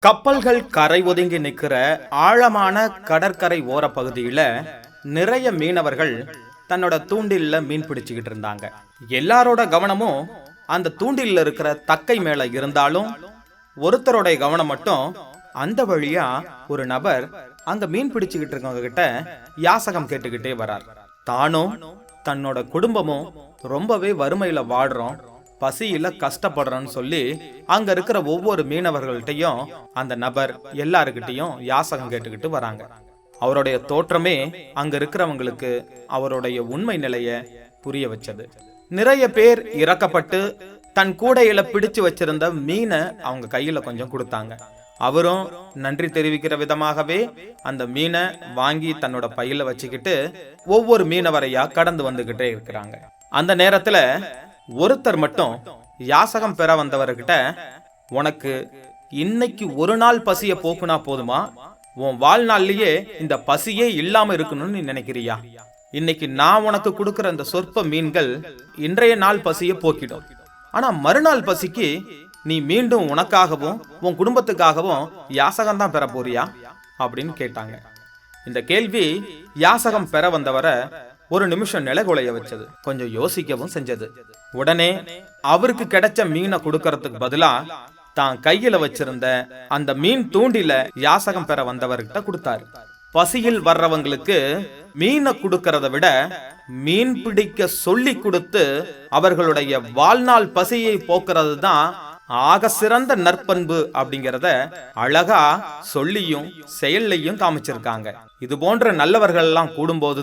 கப்பல்கள் கரை ஒதுங்கி நிற்கிற ஆழமான கடற்கரை ஓர பகுதியில நிறைய மீனவர்கள் தன்னோட தூண்டில்ல மீன் பிடிச்சுக்கிட்டு இருந்தாங்க. எல்லாரோட கவனமும் அந்த தூண்டில்ல இருக்கிற தக்கை மேல இருந்தாலும் ஒருத்தரோட கவனம் மட்டும் அந்த வழியா ஒரு நபர் அங்க மீன் பிடிச்சுக்கிட்டு இருக்கவங்க கிட்ட யாசகம் கேட்டுக்கிட்டே வரார். தானும் தன்னோட குடும்பமும் ரொம்பவே வறுமையில வாடுறோம், பசியில கஷ்டப்படுறோன்னு சொல்லி அங்க இருக்கிற ஒவ்வொரு மீனவர்கள்ட்டையும் அந்த நபர் எல்லாருக்கிட்டையும் யாசகம் கேட்டுக்கிட்டு வராங்க. அவருடைய தோற்றமே அங்க இருக்கிறவங்களுக்கு அவருடைய உண்மை நிலைய புரிய வச்சது. நிறைய பேர் இறக்கப்பட்டு தன் கூடையில பிடிச்சு வச்சிருந்த மீனை அவங்க கையில கொஞ்சம் கொடுத்தாங்க. அவரும் நன்றி தெரிவிக்கிற விதமாகவே அந்த மீனை வாங்கி தன்னோட பையில வச்சுக்கிட்டு ஒவ்வொரு மீனவரையா கடந்து வந்துகிட்டே இருக்கிறாங்க. அந்த நேரத்துல ஒருத்தர் மட்டும் யாசகம் பெற வந்தவர்கிட்ட, உனக்கு இன்னைக்கு ஒரு நாள் பசிய போக்குனா போதுமா, உன் வாழ்நாள்லயே இந்த பசியே இல்லாம இருக்கணும்னு நீ நினைக்கிறியா? இன்னைக்கு நான் உனக்கு கொடுக்கிற இந்த சொற்ப மீன்கள் இன்றைய நாள் பசிய போக்கிடும். ஆனா மறுநாள் பசிக்கு நீ மீண்டும் உனக்காகவும் உன் குடும்பத்துக்காகவும் யாசகம் தான் பெற போறியா அப்படின்னு கேட்டாங்க. இந்த கேள்வி யாசகம் பெற வந்தவரை ஒரு நிமிஷம் நிலைகுலைய வச்சது, கொஞ்சம் யோசிக்கவும் செஞ்சது. உடனே அவருக்கு கிடைச்ச மீனை கொடுக்கறதுக்கு பதிலா தான் கையில வச்சிருந்த அந்த மீன் தூண்டில யாசகம் பெற வந்தவர்கிட்ட கொடுத்தாரு. பசியில் வர்றவங்களுக்கு மீனை கொடுக்கறத விட மீன் பிடிக்க சொல்லி கொடுத்து அவர்களுடைய வாழ்நாள் பசியை போக்குறது தான் ஆக சிறந்த நற்பண்பு அப்படிங்கிறத அழகா சொல்லியும் செயல்லையும் காமிச்சிருக்காங்க. இது போன்ற நல்லவர்கள் எல்லாம் கூடும்போதுதான்